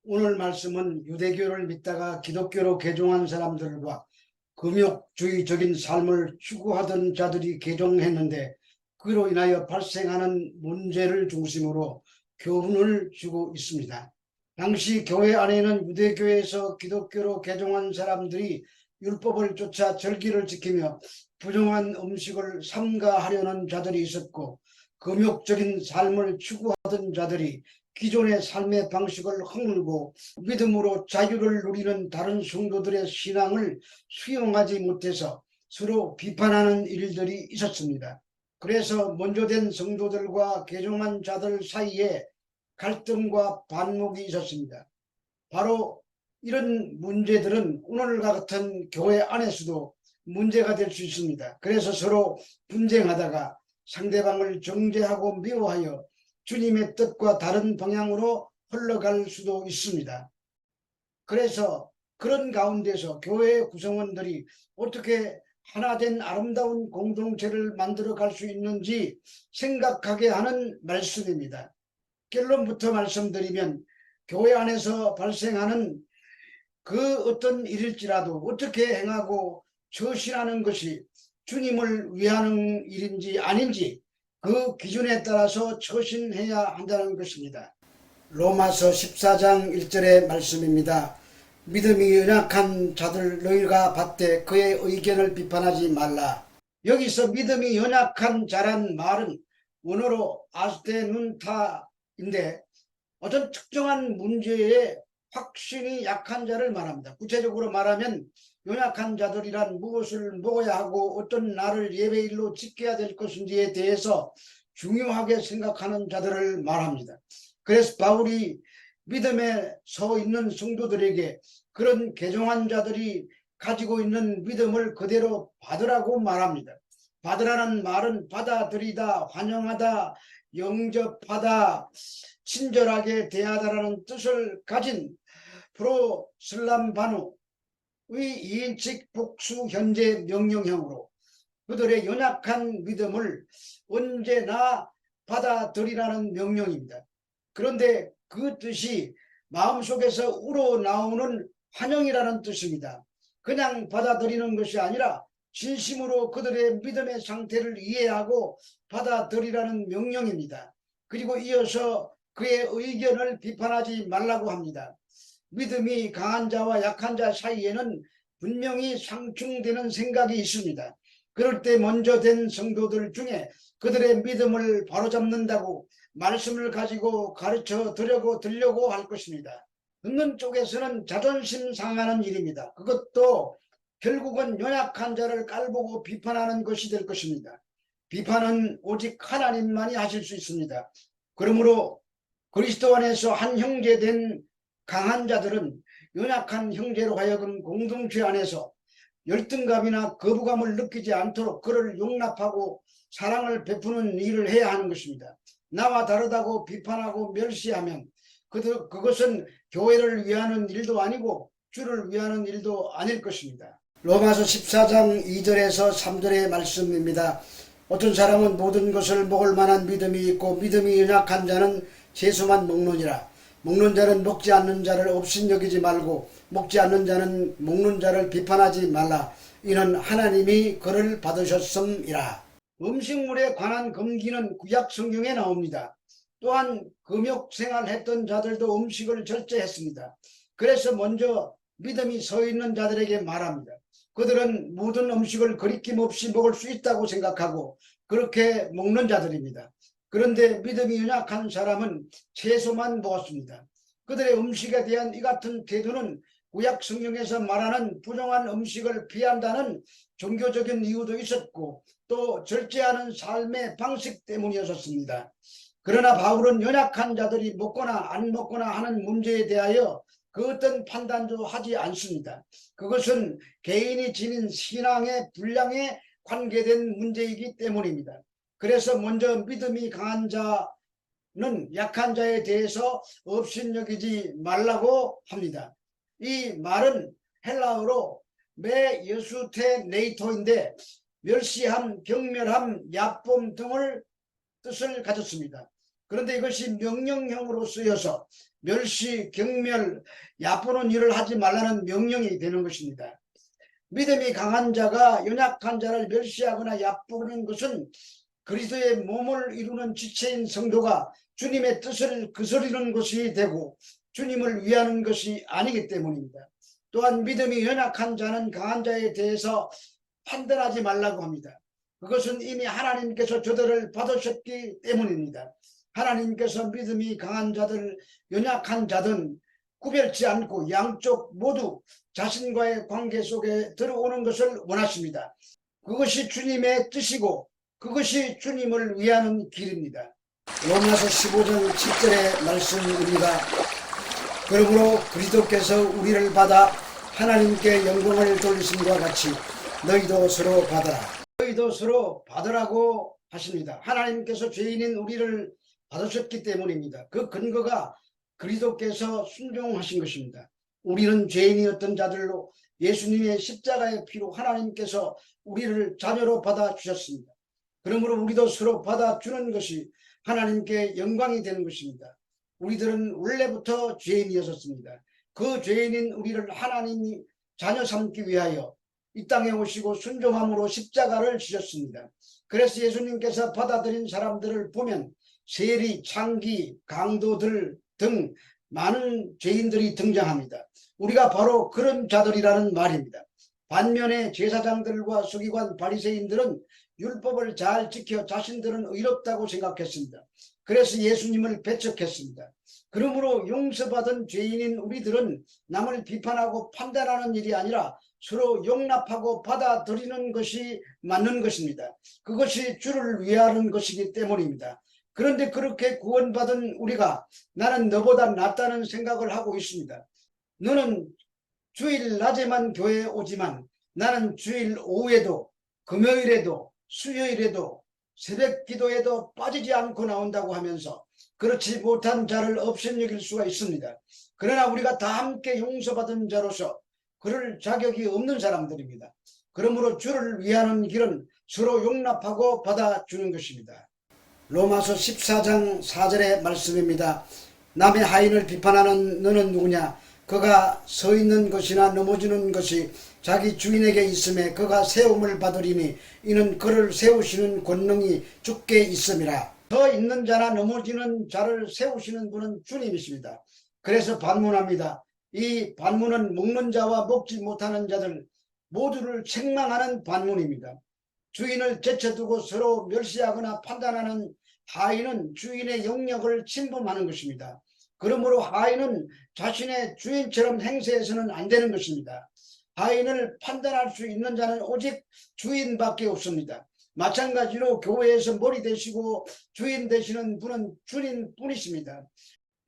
오늘 말씀은 유대교를 믿다가 기독교로 개종한 사람들과 금욕주의적인 삶을 추구하던 자들이 개종했는데 그로 인하여 발생하는 문제를 중심으로 교훈을 주고 있습니다. 당시 교회 안에는 유대교에서 기독교로 개종한 사람들이 율법을 쫓아 절기를 지키며 부정한 음식을 삼가하려는 자들이 있었고, 금욕적인 삶을 추구하던 자들이 기존의 삶의 방식을 허물고 믿음으로 자유를 누리는 다른 성도들의 신앙을 수용하지 못해서 서로 비판하는 일들이 있었습니다. 그래서 먼저 된 성도들과 개종한 자들 사이에 갈등과 반목이 있었습니다. 바로 이런 문제들은 오늘과 같은 교회 안에서도 문제가 될 수 있습니다. 그래서 서로 분쟁하다가 상대방을 정죄하고 미워하여 주님의 뜻과 다른 방향으로 흘러갈 수도 있습니다. 그래서 그런 가운데서 교회 구성원들이 어떻게 하나된 아름다운 공동체를 만들어 갈 수 있는지 생각하게 하는 말씀입니다. 결론부터 말씀드리면 교회 안에서 발생하는 그 어떤 일일지라도 어떻게 행하고 처신하는 것이 주님을 위하는 일인지 아닌지 그 기준에 따라서 처신해야 한다는 것입니다. 로마서 14장 1절의 말씀입니다. 믿음이 연약한 자들 너희가 받되 그의 의견을 비판하지 말라. 여기서 믿음이 연약한 자란 말은 원어로 아스테눈타인데 어떤 특정한 문제에 확신이 약한 자를 말합니다. 구체적으로 말하면 연약한 자들이란 무엇을 먹어야 하고 어떤 날을 예배일로 지켜야 될 것인지에 대해서 중요하게 생각하는 자들을 말합니다. 그래서 바울이 믿음에 서 있는 성도들에게 그런 개종한 자들이 가지고 있는 믿음을 그대로 받으라고 말합니다. 받으라는 말은 받아들이다, 환영하다, 영접하다, 친절하게 대하다라는 뜻을 가진 프로슬람바누의 2인칭 복수 현재 명령형으로 그들의 연약한 믿음을 언제나 받아들이라는 명령입니다. 그런데 그 뜻이 마음속에서 우러나오는 환영이라는 뜻입니다. 그냥 받아들이는 것이 아니라 진심으로 그들의 믿음의 상태를 이해하고 받아들이라는 명령입니다. 그리고 이어서 그의 의견을 비판하지 말라고 합니다. 믿음이 강한 자와 약한 자 사이에는 분명히 상충되는 생각이 있습니다. 그럴 때 먼저 된 성도들 중에 그들의 믿음을 바로잡는다고 말씀을 가지고 가르쳐 드리려고 할 것입니다. 듣는 쪽에서는 자존심 상하는 일입니다. 그것도 결국은 연약한 자를 깔보고 비판하는 것이 될 것입니다. 비판은 오직 하나님만이 하실 수 있습니다. 그러므로 그리스도 안에서 한 형제 된 강한 자들은 연약한 형제로 하여금 공동체 안에서 열등감이나 거부감을 느끼지 않도록 그를 용납하고 사랑을 베푸는 일을 해야 하는 것입니다. 나와 다르다고 비판하고 멸시하면 그것은 교회를 위하는 일도 아니고 주를 위하는 일도 아닐 것입니다. 로마서 14장 2절에서 3절의 말씀입니다. 어떤 사람은 모든 것을 먹을 만한 믿음이 있고 믿음이 연약한 자는 채소만 먹느니라. 먹는 자는 먹지 않는 자를 업신여기지 말고 먹지 않는 자는 먹는 자를 비판하지 말라. 이는 하나님이 그를 받으셨음이라. 음식물에 관한 금기는 구약 성경에 나옵니다. 또한 금욕생활 했던 자들도 음식을 절제했습니다. 그래서 먼저 믿음이 서 있는 자들에게 말합니다. 그들은 모든 음식을 거리낌 없이 먹을 수 있다고 생각하고 그렇게 먹는 자들입니다. 그런데 믿음이 연약한 사람은 채소만 먹었습니다. 그들의 음식에 대한 이 같은 태도는 구약 성경에서 말하는 부정한 음식을 피한다는 종교적인 이유도 있었고 또 절제하는 삶의 방식 때문이었습니다. 그러나 바울은 연약한 자들이 먹거나 안 먹거나 하는 문제에 대하여 그 어떤 판단도 하지 않습니다. 그것은 개인이 지닌 신앙의 분량에 관계된 문제이기 때문입니다. 그래서 먼저 믿음이 강한 자는 약한 자에 대해서 업신여기지 말라고 합니다. 이 말은 헬라어로 메 여수테 네이토인데 멸시함, 경멸함, 야쁨 등을 뜻을 가졌습니다. 그런데 이것이 명령형으로 쓰여서 멸시, 경멸, 얕보는 일을 하지 말라는 명령이 되는 것입니다. 믿음이 강한 자가 연약한 자를 멸시하거나 얕보는 것은 그리스도의 몸을 이루는 지체인 성도가 주님의 뜻을 거스르는 것이 되고 주님을 위하는 것이 아니기 때문입니다. 또한 믿음이 연약한 자는 강한 자에 대해서 판단하지 말라고 합니다. 그것은 이미 하나님께서 저들을 받으셨기 때문입니다. 하나님께서 믿음이 강한 자들, 연약한 자든 구별치 않고 양쪽 모두 자신과의 관계 속에 들어오는 것을 원하십니다. 그것이 주님의 뜻이고 그것이 주님을 위하는 길입니다. 로마서 15장 7절의 말씀입니다. 그러므로 그리스도께서 우리를 받아 하나님께 영광을 돌리심과 같이 너희도 서로 받아라. 너희도 서로 받으라고 하십니다. 하나님께서 죄인인 우리를 받으셨기 때문입니다. 그 근거가 그리스도께서 순종하신 것입니다. 우리는 죄인이었던 자들로 예수님의 십자가의 피로 하나님께서 우리를 자녀로 받아주셨습니다. 그러므로 우리도 서로 받아주는 것이 하나님께 영광이 되는 것입니다. 우리들은 원래부터 죄인이었습니다. 그 죄인인 우리를 하나님이 자녀 삼기 위하여 이 땅에 오시고 순종함으로 십자가를 지셨습니다. 그래서 예수님께서 받아들인 사람들을 보면 세리, 창기, 강도들 등 많은 죄인들이 등장합니다. 우리가 바로 그런 자들이라는 말입니다. 반면에 제사장들과 서기관 바리새인들은 율법을 잘 지켜 자신들은 의롭다고 생각했습니다. 그래서 예수님을 배척했습니다. 그러므로 용서받은 죄인인 우리들은 남을 비판하고 판단하는 일이 아니라 서로 용납하고 받아들이는 것이 맞는 것입니다. 그것이 주를 위하는 것이기 때문입니다. 그런데 그렇게 구원받은 우리가 나는 너보다 낫다는 생각을 하고 있습니다. 너는 주일 낮에만 교회에 오지만 나는 주일 오후에도 금요일에도 수요일에도 새벽 기도에도 빠지지 않고 나온다고 하면서 그렇지 못한 자를 업신여길 수가 있습니다. 그러나 우리가 다 함께 용서받은 자로서 그럴 자격이 없는 사람들입니다. 그러므로 주를 위하는 길은 서로 용납하고 받아주는 것입니다. 로마서 14장 4절의 말씀입니다. 남의 하인을 비판하는 너는 누구냐? 그가 서 있는 것이나 넘어지는 것이 자기 주인에게 있음에 그가 세움을 받으리니 이는 그를 세우시는 권능이 주께 있음이라. 서 있는 자나 넘어지는 자를 세우시는 분은 주님이십니다. 그래서 반문합니다. 이 반문은 먹는 자와 먹지 못하는 자들 모두를 책망하는 반문입니다. 주인을 제쳐두고 서로 멸시하거나 판단하는 하인은 주인의 영역을 침범하는 것입니다. 그러므로 하인은 자신의 주인처럼 행세해서는 안 되는 것입니다. 하인을 판단할 수 있는 자는 오직 주인밖에 없습니다. 마찬가지로 교회에서 머리 되시고 주인 되시는 분은 주님뿐이십니다.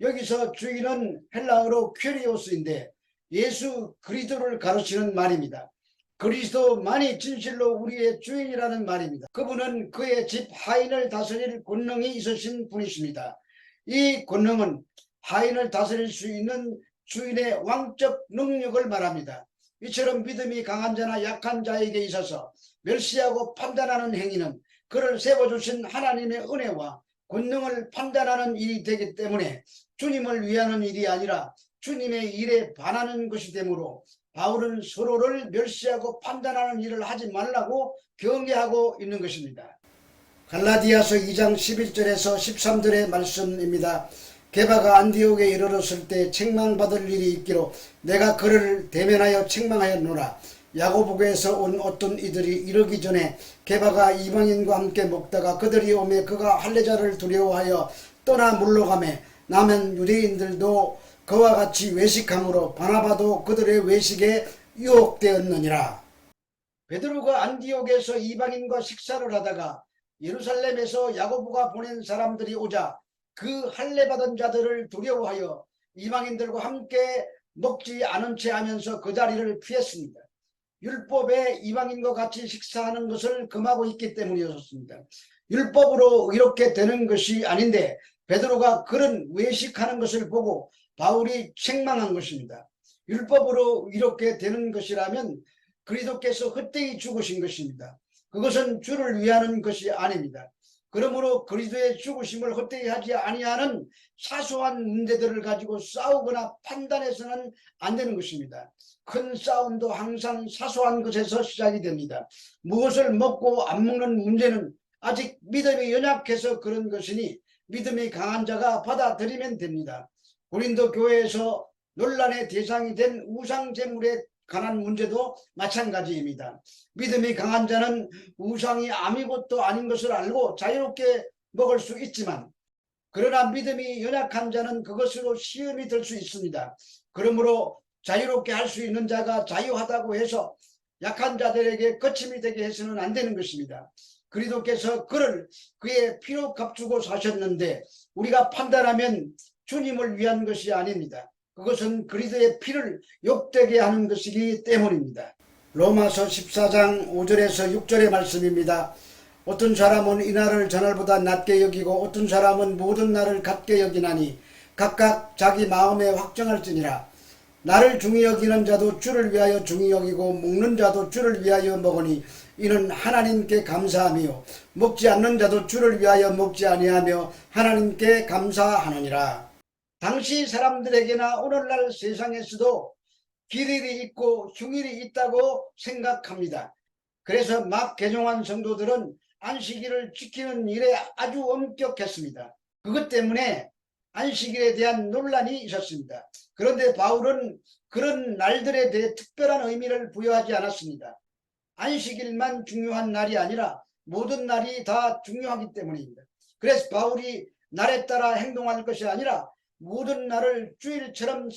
여기서 주인은 헬라어로 큐리오스인데 예수 그리스도를 가르치는 말입니다. 그리스도만이 진실로 우리의 주인이라는 말입니다. 그분은 그의 집 하인을 다스릴 권능이 있으신 분이십니다. 이 권능은 하인을 다스릴 수 있는 주인의 왕적 능력을 말합니다. 이처럼 믿음이 강한 자나 약한 자에게 있어서 멸시하고 판단하는 행위는 그를 세워주신 하나님의 은혜와 권능을 판단하는 일이 되기 때문에 주님을 위하는 일이 아니라 주님의 일에 반하는 것이 되므로 바울은 서로를 멸시하고 판단하는 일을 하지 말라고 경계하고 있는 것입니다. 갈라디아서 2장 11절에서 13절의 말씀입니다. 게바가 안디옥에 이르렀을 때 책망받을 일이 있기로 내가 그를 대면하여 책망하였노라. 야고보에서 온 어떤 이들이 이르기 전에 게바가 이방인과 함께 먹다가 그들이 오매 그가 할례자를 두려워하여 떠나 물러가매 남은 유대인들도 그와 같이 외식함으로 바나바도 그들의 외식에 유혹되었느니라. 베드로가 안디옥에서 이방인과 식사를 하다가 예루살렘에서 야고보가 보낸 사람들이 오자 그 할례받은 자들을 두려워하여 이방인들과 함께 먹지 않은 채 하면서 그 자리를 피했습니다. 율법에 이방인과 같이 식사하는 것을 금하고 있기 때문이었습니다. 율법으로 이렇게 되는 것이 아닌데 베드로가 그런 외식하는 것을 보고 바울이 책망한 것입니다. 율법으로 이렇게 되는 것이라면 그리스도께서 헛되이 죽으신 것입니다. 그것은 주를 위하는 것이 아닙니다. 그러므로 그리스도의 죽으심을 헛되이 하지 아니하는 사소한 문제들을 가지고 싸우거나 판단해서는 안 되는 것입니다. 큰 싸움도 항상 사소한 것에서 시작이 됩니다. 무엇을 먹고 안 먹는 문제는 아직 믿음이 연약해서 그런 것이니 믿음이 강한 자가 받아들이면 됩니다. 고린도 교회에서 논란의 대상이 된 우상 제물에 관한 문제도 마찬가지입니다. 믿음이 강한 자는 우상이 아무것도 아닌 것을 알고 자유롭게 먹을 수 있지만, 그러나 믿음이 연약한 자는 그것으로 시험이 될 수 있습니다. 그러므로 자유롭게 할 수 있는 자가 자유하다고 해서 약한 자들에게 거침이 되게 해서는 안 되는 것입니다. 그리스도께서 그를 그의 피로 값주고 사셨는데 우리가 판단하면 주님을 위한 것이 아닙니다. 그것은 그리스도의 피를 욕되게 하는 것이기 때문입니다. 로마서 14장 5절에서 6절의 말씀입니다. 어떤 사람은 이날을 전날보다 낮게 여기고 어떤 사람은 모든 날을 같게 여기나니 각각 자기 마음에 확정할지니라. 나를 중히 여기는 자도 주를 위하여 중히 여기고 먹는 자도 주를 위하여 먹으니 이는 하나님께 감사하며 먹지 않는 자도 주를 위하여 먹지 아니하며 하나님께 감사하느니라. 당시 사람들에게나 오늘날 세상에서도 길일이 있고 휴일이 있다고 생각합니다. 그래서 막 개종한 성도들은 안식일을 지키는 일에 아주 엄격했습니다. 그것 때문에 안식일에 대한 논란이 있었습니다. 그런데 바울은 그런 날들에 대해 특별한 의미를 부여하지 않았습니다. 안식일만 중요한 날이 아니라 모든 날이 다 중요하기 때문입니다. 그래서 바울이 날에 따라 행동할 것이 아니라 모든 날을 주일처럼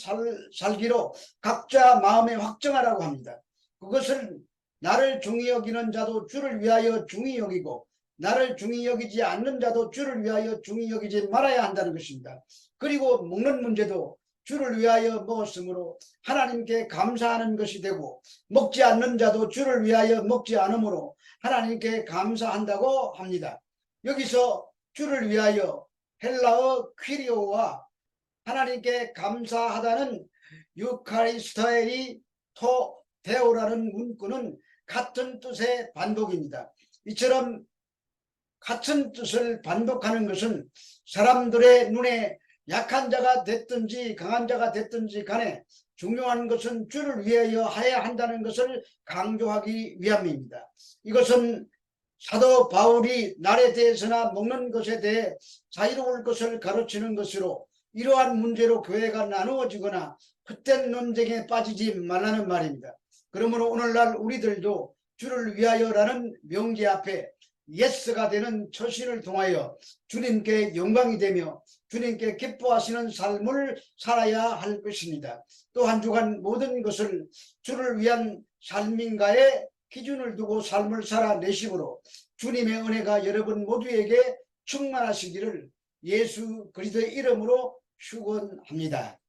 살기로 각자 마음에 확정하라고 합니다. 그것을 나를 중히 여기는 자도 주를 위하여 중히 여기고 나를 중히 여기지 않는 자도 주를 위하여 중히 여기지 말아야 한다는 것입니다. 그리고 먹는 문제도 주를 위하여 먹었으므로 하나님께 감사하는 것이 되고 먹지 않는 자도 주를 위하여 먹지 않으므로 하나님께 감사한다고 합니다. 여기서 주를 위하여 헬라어 퀴리오와 하나님께 감사하다는 유카리스토에이 토 데오라는 문구는 같은 뜻의 반복입니다. 이처럼 같은 뜻을 반복하는 것은 사람들의 눈에 약한 자가 됐든지 강한 자가 됐든지 간에 중요한 것은 주를 위하여 해야 한다는 것을 강조하기 위함입니다. 이것은 사도 바울이 날에 대해서나 먹는 것에 대해 자유로울 것을 가르치는 것으로 이러한 문제로 교회가 나누어지거나 헛된 논쟁에 빠지지 말라는 말입니다. 그러므로 오늘날 우리들도 주를 위하여라는 명제 앞에 예스가 되는 처신을 통하여 주님께 영광이 되며 주님께 기뻐하시는 삶을 살아야 할 것입니다. 또 한 주간 모든 것을 주를 위한 삶인가에 기준을 두고 삶을 살아내심으로 주님의 은혜가 여러분 모두에게 충만하시기를 예수 그리스도의 이름으로 축원합니다.